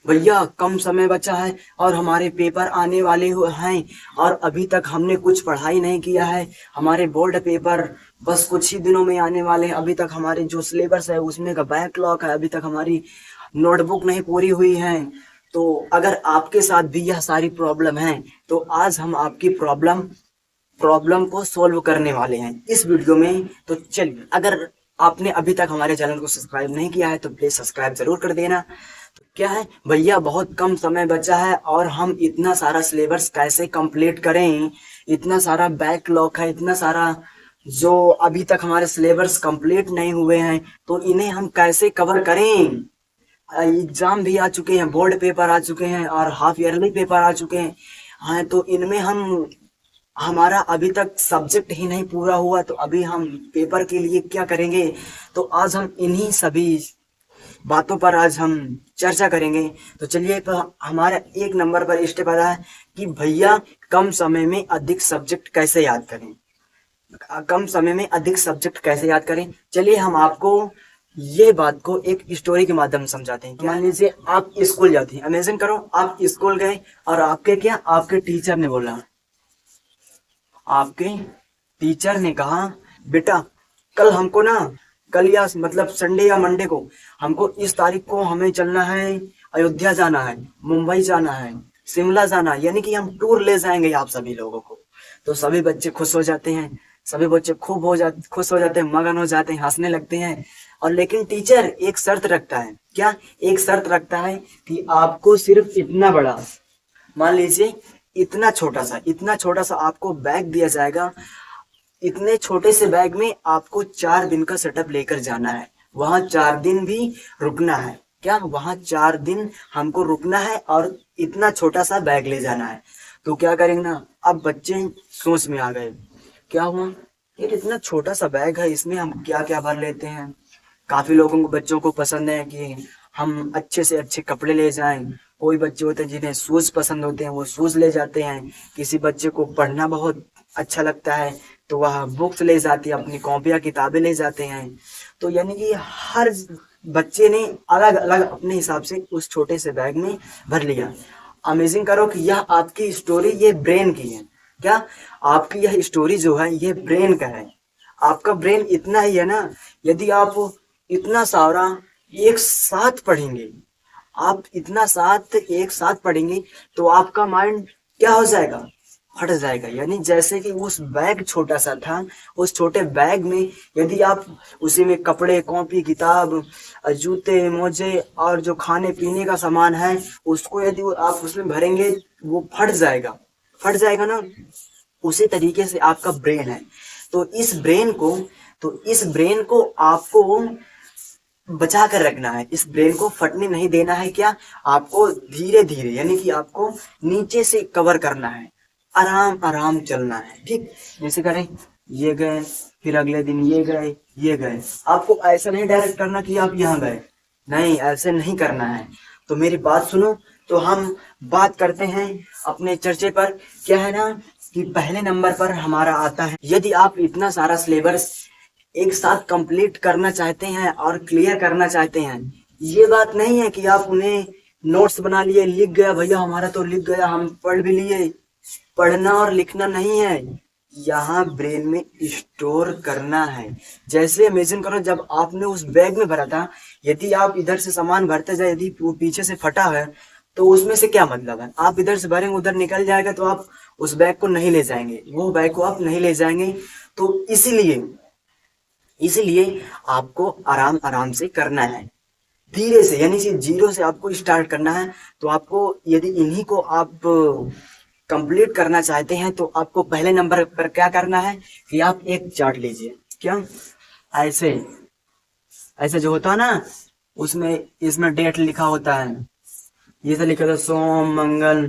भैया कम समय बचा है और हमारे पेपर आने वाले हैं और अभी तक हमने कुछ पढ़ाई नहीं किया है। हमारे बोर्ड पेपर बस कुछ ही दिनों में आने वाले हैं। अभी तक हमारे जो सिलेबस है उसमें का बैकलॉग है। अभी तक हमारी नोटबुक नहीं पूरी हुई है। तो अगर आपके साथ भी यह सारी प्रॉब्लम है तो आज हम आपकी प्रॉब्लम प्रॉब्लम को सॉल्व करने वाले हैं इस वीडियो में। तो चलिए, अगर आपने अभी तक हमारे चैनल को सब्सक्राइब नहीं किया है तो प्लीज सब्सक्राइब जरूर कर देना। तो क्या है भैया, बहुत कम समय बचा है और हम इतना सारा सिलेबस कैसे कंप्लीट करें। इतना सारा बैकलॉग है, इतना सारा जो अभी तक हमारे सिलेबस कंप्लीट नहीं हुए हैं, तो इन्हें हम कैसे कवर करें। एग्जाम भी आ चुके हैं, बोर्ड पेपर आ चुके हैं और हाफ ईयरली पेपर आ चुके हैं। हाँ, तो इनमें हम हमारा अभी तक सब्जेक्ट ही नहीं पूरा हुआ तो अभी हम पेपर के लिए क्या करेंगे। तो आज हम इन्हीं सभी बातों पर आज हम चर्चा करेंगे। तो चलिए, तो हमारा एक नंबर पर स्टेप आ रहा है कि भैया कम समय में अधिक सब्जेक्ट कैसे याद करें। कम समय में अधिक सब्जेक्ट कैसे याद करें, चलिए हम आपको ये बात को एक स्टोरी के माध्यम से समझाते हैं। मान लीजिए आप स्कूल जाते हैं, इमेजिन करो आप स्कूल गए और आपके टीचर ने बोला, आपके टीचर ने कहा बेटा कल हमको ना, कल या मतलब संडे या मंडे को हमको इस तारीख को हमें चलना है, अयोध्या जाना है, मुंबई जाना है, शिमला जाना है, यानी कि हम टूर ले जाएंगे आप सभी लोगों को। तो सभी बच्चे खुश हो जाते हैं, सभी बच्चे खुश हो जाते हैं, मगन हो जाते हैं, हंसने लगते हैं। और लेकिन टीचर एक शर्त रखता है, क्या एक शर्त रखता है कि आपको सिर्फ इतना बड़ा, मान लीजिए इतना छोटा सा आपको बैग दिया जाएगा। इतने छोटे से बैग में आपको 4 दिन का सेटअप लेकर जाना है, वहां 4 दिन भी रुकना है। क्या वहां 4 दिन हमको रुकना है और इतना छोटा सा बैग ले जाना है। तो क्या करेंगे ना, अब बच्चे सोच में आ गए, क्या हुआ ये इतना छोटा सा बैग है, इसमें हम क्या क्या भर लेते हैं। काफी लोगों को, बच्चों को पसंद है कि हम अच्छे से अच्छे कपड़े ले जाएं। कोई बच्चे होते हैं जिन्हें शूज पसंद होते हैं, वो शूज ले जाते हैं। किसी बच्चे को पढ़ना बहुत अच्छा लगता है तो वह बुक्स ले जाती है, अपनी कॉपियां किताबें ले जाते हैं। तो यानी कि हर बच्चे ने अलग अलग अपने हिसाब से उस छोटे से बैग में भर लिया। अमेजिंग करो कि यह आपकी स्टोरी ये ब्रेन की है। क्या आपकी यह स्टोरी जो है ये ब्रेन का है। आपका ब्रेन इतना ही है ना, यदि आप इतना सारा एक साथ पढ़ेंगे, आप इतना साथ एक साथ पढ़ेंगे तो आपका माइंड क्या हो जाएगा, फट जाएगा। यानी जैसे कि उस बैग छोटा सा था, उस छोटे बैग में यदि आप उसी में कपड़े, कॉपी, किताब, जूते, मोजे और जो खाने पीने का सामान है उसको यदि आप उसमें भरेंगे वो फट जाएगा ना। उसी तरीके से आपका ब्रेन है। तो इस ब्रेन को आपको बचा कर रखना है, इस ब्रेन को फटने नहीं देना है। क्या आपको धीरे धीरे, यानी कि आपको नीचे से कवर करना है, आराम आराम चलना है। ठीक, जैसे करें ये गए, फिर अगले दिन ये गए। आपको ऐसा नहीं डायरेक्ट करना कि आप यहाँ गए, नहीं ऐसे नहीं करना है। तो मेरी बात सुनो। तो हम बात करते हैं अपने चर्चे पर। क्या है ना कि पहले नंबर पर हमारा आता है, यदि आप इतना सारा सिलेबस एक साथ कंप्लीट करना चाहते हैं और क्लियर करना चाहते हैं, ये बात नहीं है कि आप उन्हें नोट्स बना लिए, लिख गया भैया हमारा तो लिख गया, हम पढ़ भी लिए। पढ़ना और लिखना नहीं है, यहाँ ब्रेन में स्टोर करना है। जैसे इमेजिन करो जब आपने उस बैग में भरा था, यदि आप इधर से सामान भरते जाए, यदि वो पीछे से फटा है तो उसमें से क्या मतलब है। आप इधर से भरेंगे उधर निकल जाएगा तो आप उस बैग को नहीं ले जाएंगे, वो बैग को आप नहीं ले जाएंगे। तो इसीलिए आपको आराम आराम से करना है, धीरे से, यानी कि जीरो से आपको स्टार्ट करना है। तो आपको यदि इन्हीं को आप कंप्लीट करना चाहते हैं तो आपको पहले नंबर पर क्या करना है कि आप एक चार्ट लीजिए। क्या ऐसे ऐसे जो होता है ना, उसमें इसमें डेट लिखा होता है, ये सब लिखा था सोम मंगल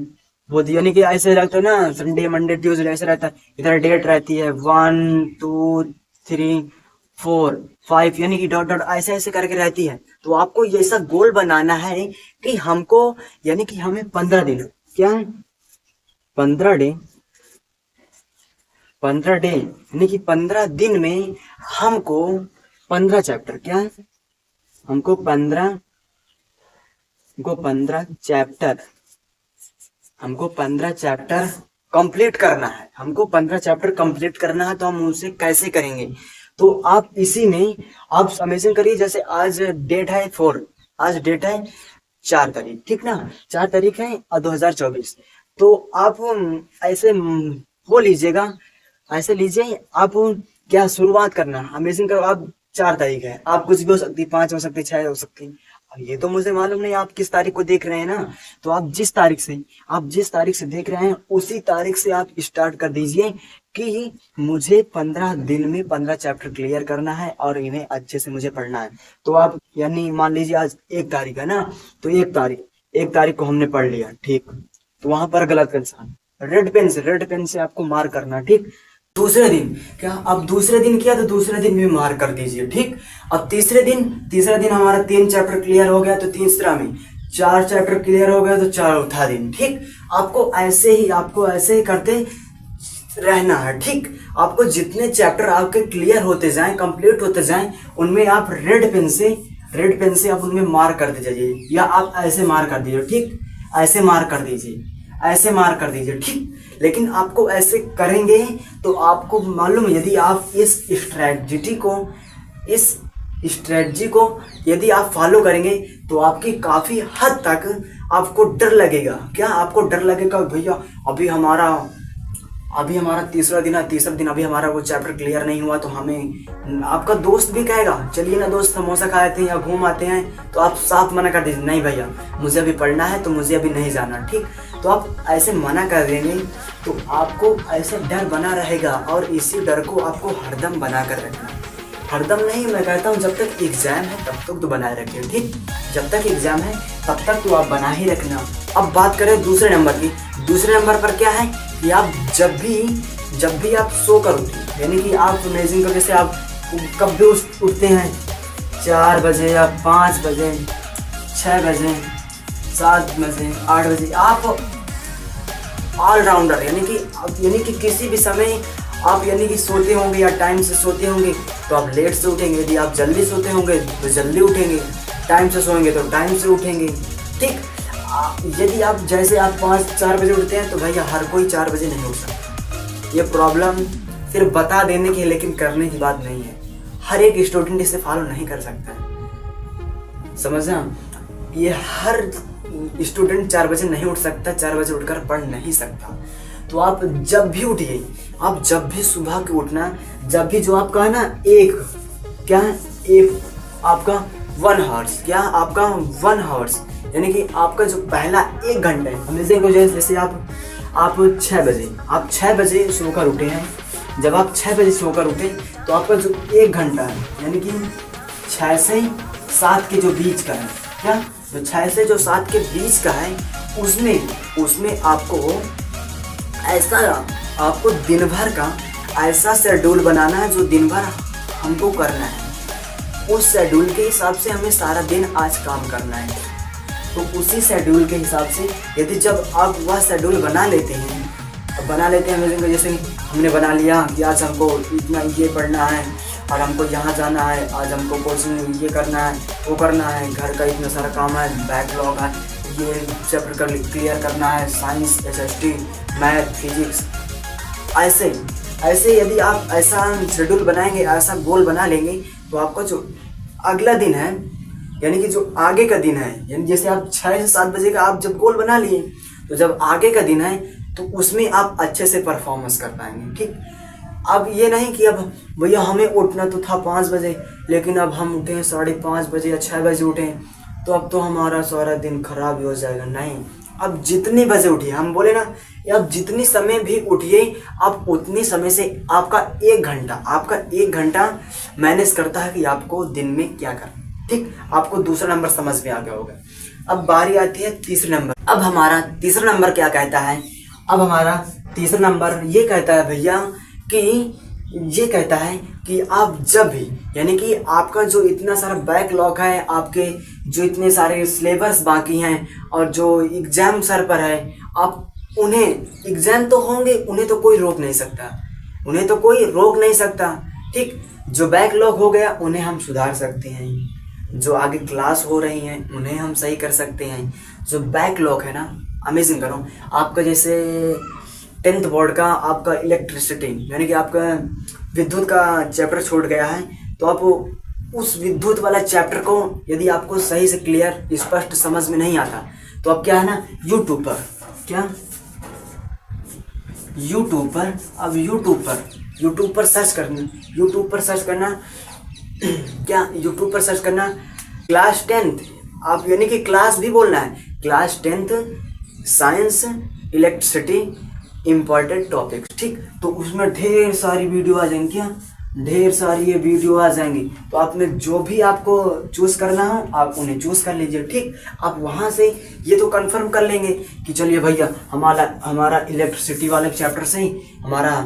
बुध, यानी कि ऐसे रहता है ना, संडे मंडे ट्यूसडे ऐसे रहता है। इधर डेट रहती है 1 2 3 4 5, यानी कि डॉट डॉट ऐसे ऐसे करके रहती है। तो आपको ये ऐसा गोल बनाना है कि हमको, यानी कि हमें 15 दिन, क्या है 15 डे, 15 डे यानी कि 15 दिन में हमको 15 चैप्टर, क्या है हमको 15 हमको 15 चैप्टर हमको 15 चैप्टर कंप्लीट करना है। हमको 15 चैप्टर कंप्लीट करना है, तो हम उनसे कैसे करेंगे? तो आप इसी में आप इमेजिन करिए, जैसे आज डेट है 4, आज डेट है 4 तारीख, ठीक ना? 4 तारीख है और 2024। तो आप ऐसे वो लीजिएगा, ऐसे लीजिए आप। क्या शुरुआत करना, अमेजिंग करो। आप 4 तारीख है, आप कुछ भी हो सकती, 5 हो सकती, 6 हो सकती। अब ये तो मुझे मालूम नहीं आप किस तारीख को देख रहे हैं ना। तो आप जिस तारीख से देख रहे हैं उसी तारीख से आप स्टार्ट कर दीजिए कि मुझे 15 दिन में 15 चैप्टर क्लियर करना है और इन्हें अच्छे से मुझे पढ़ना है। तो आप यानी मान लीजिए आज 1 तारीख है ना, तो 1 तारीख को हमने पढ़ लिया, ठीक। तो वहां पर गलत इंसान रेड पेन से आपको मार्क करना, ठीक। दूसरे दिन क्या, अब दूसरे दिन किया तो दूसरे दिन भी मार्क कर दीजिए, ठीक। अब तीसरा दिन हमारा 3 चैप्टर क्लियर हो गया, तो तीसरा में 4 चैप्टर क्लियर हो गया, तो चौथा दिन, ठीक। आपको ऐसे ही करते रहना है, ठीक। आपको जितने चैप्टर आपके क्लियर होते जाएं, कंप्लीट होते जाएं, उनमें आप रेड पेन से आप उनमें मार्क करते जाइए, या आप ऐसे मार्क कर दीजिए, ठीक। ऐसे मार्क कर दीजिए, ठीक। लेकिन आपको ऐसे करेंगे तो आपको मालूम है, यदि आप इस स्ट्रेटजी को यदि आप फॉलो करेंगे तो आपकी काफी हद तक आपको डर लगेगा। क्या आपको डर लगेगा? भैया अभी हमारा तीसरा दिन अभी हमारा वो चैप्टर क्लियर नहीं हुआ, तो हमें आपका दोस्त भी कहेगा चलिए ना दोस्त समोसा खा आते हैं या घूम आते हैं, तो आप साफ मना कर दीजिए, नहीं भैया मुझे अभी पढ़ना है, तो मुझे अभी नहीं जाना, ठीक। तो आप ऐसे मना कर देंगे तो आपको ऐसे डर बना रहेगा, और इसी डर को आपको हरदम बना कर रखना। हरदम नहीं, मैं कहता हूँ जब तक एग्जाम है तब तक तो बनाए रखिए, ठीक। जब तक एग्जाम है तब तक तो आप बना ही रखना। अब बात करें दूसरे नंबर की। दूसरे नंबर पर क्या है कि आप जब भी आप सोकर उठे, यानी कि आप इमेजिन करो जैसे आप कब भी उठते हैं 4 बजे या 5 बजे, 6 बजे, 7 बजे, 8 बजे, आप ऑलराउंडर यानी कि किसी भी समय आप यानी कि सोते होंगे या टाइम से सोते होंगे तो आप लेट से उठेंगे। यदि आप जल्दी सोते होंगे तो जल्दी उठेंगे, टाइम से सोएंगे तो टाइम से उठेंगे, ठीक। यदि आप जैसे आप 4 बजे उठते हैं तो भैया हर कोई 4 बजे नहीं उठ सकता। ये प्रॉब्लम सिर्फ बता देने की, लेकिन करने की बात नहीं है। हर एक स्टूडेंट इसे फॉलो नहीं कर सकता है, समझना। ये हर स्टूडेंट 4 बजे नहीं उठ सकता, 4 बजे उठकर पढ़ नहीं सकता। तो आप जब भी उठिए, आप जब भी सुबह के उठना, जब भी जो आपका है ना एक आपका 1 आवर्स, क्या आपका 1 आवर्स, यानी कि आपका जो पहला 1 घंटा है। हमें जैसे आप 6 बजे सोकर उठे हैं। जब आप 6 बजे सोकर उठे तो आपका जो 1 घंटा है, यानी कि 6 से 7 के जो बीच का है, क्या जो 6 से जो 7 के बीच का है, उसमें आपको दिन भर का ऐसा शेड्यूल बनाना है जो दिन भर हमको करना है। उस शेड्यूल के हिसाब से हमें सारा दिन आज काम करना है। तो उसी शेड्यूल के हिसाब से यदि जब आप वह शेड्यूल बना लेते हैं जैसे हमने बना लिया कि आज हमको इतना ये पढ़ना है और हमको यहाँ जाना है, आज हमको कोचिंग ये करना है, वो करना है, घर का इतना सारा काम है, बैकलॉग है, ये चैप्टर क्लियर करना है, साइंस, SST, मैथ, फिजिक्स। ऐसे यदि आप ऐसा शेड्यूल बनाएंगे, ऐसा गोल बना लेंगे, तो आपका जो अगला दिन है, यानी कि जो आगे का दिन है, यानी जैसे आप 6 से 7 बजे का आप जब गोल बना लिए, तो जब आगे का दिन है तो उसमें आप अच्छे से परफॉर्मेंस कर पाएंगे, ठीक। अब ये नहीं कि अब भैया हमें उठना तो था 5 बजे, लेकिन अब हम उठे 5:30 बजे या 6 बजे उठे, तो अब तो हमारा सारा दिन खराब ही हो जाएगा। नहीं, अब जितनी बजे उठिए, हम बोले ना, आप जितनी समय भी उठिए, आप उतनी समय से आपका 1 घंटा मैनेज करता है कि आपको दिन में क्या करना, ठीक। आपको दूसरा नंबर समझ में आ गया होगा। अब बारी आती है तीसरे नंबर। अब हमारा तीसरा नंबर क्या कहता है? अब हमारा तीसरा नंबर ये कहता है भैया कि आप जब भी, यानी कि आपका जो इतना सारा बैकलॉग है, आपके जो इतने सारे सिलेबस बाकी हैं और जो एग्जाम सर पर है, आप उन्हें, एग्जाम तो होंगे, उन्हें तो कोई रोक नहीं सकता, ठीक। जो बैकलॉग हो गया उन्हें हम सुधार सकते हैं, जो आगे क्लास हो रही हैं उन्हें हम सही कर सकते हैं। जो बैकलॉग है ना, अमेजिंग करो आपका, जैसे 10th बोर्ड का आपका इलेक्ट्रिसिटी यानी कि आपका विद्युत का चैप्टर छूट गया है, तो आप उस विद्युत वाला चैप्टर को यदि आपको सही से क्लियर स्पष्ट समझ में नहीं आता, तो आप क्या है ना, यूट्यूब पर यूट्यूब पर सर्च करना क्या, यूट्यूब पर सर्च करना क्लास 10th, आप यानी कि क्लास भी बोलना है, class 10th science electricity important topics, ठीक। तो उसमें ढेर सारी वीडियो आ जाएंगी, क्या ढेर सारी ये वीडियो आ जाएंगी। तो आप में जो भी आपको चूज़ करना हो आप उन्हें चूज़ कर लीजिए, ठीक। आप वहाँ से ये तो कंफर्म कर लेंगे कि चलिए भैया हमारा इलेक्ट्रिसिटी वाले चैप्टर से ही, हमारा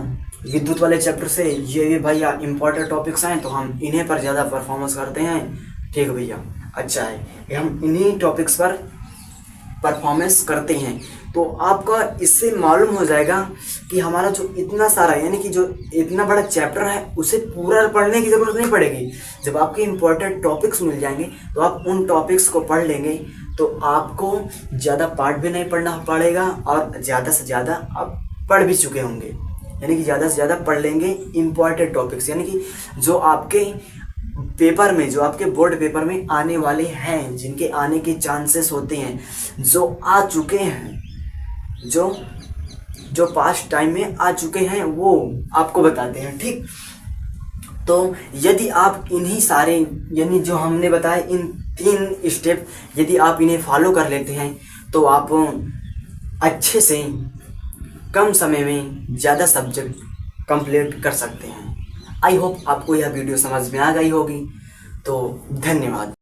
विद्युत वाले चैप्टर से ये भैया इम्पोर्टेंट टॉपिक्स हैं, तो हम इन्हें पर ज़्यादा परफॉर्मेंस करते हैं, ठीक भैया, अच्छा है कि हम इन्हीं टॉपिक्स पर परफॉर्मेंस करते हैं। तो आपका इससे मालूम हो जाएगा कि हमारा जो इतना सारा यानी कि जो इतना बड़ा चैप्टर है उसे पूरा पढ़ने की ज़रूरत नहीं पड़ेगी। जब आपके इम्पोर्टेंट टॉपिक्स मिल जाएंगे तो आप उन टॉपिक्स को पढ़ लेंगे, तो आपको ज़्यादा पार्ट भी नहीं पढ़ना पड़ेगा और ज़्यादा से ज़्यादा आप पढ़ भी चुके होंगे, यानी कि ज़्यादा से ज़्यादा पढ़ लेंगे इम्पॉर्टेंट टॉपिक्स, यानी कि जो आपके पेपर में, जो आपके बोर्ड पेपर में आने वाले हैं, जिनके आने के चांसेस होते हैं, जो आ चुके हैं, जो पास्ट टाइम में आ चुके हैं, वो आपको बताते हैं, ठीक। तो यदि आप इन्हीं सारे यानी जो हमने बताया इन 3 स्टेप यदि आप इन्हें फॉलो कर लेते हैं, तो आप अच्छे से कम समय में ज़्यादा सब्जेक्ट कंप्लीट कर सकते हैं। आई होप आपको यह वीडियो समझ में आ गई होगी, तो धन्यवाद।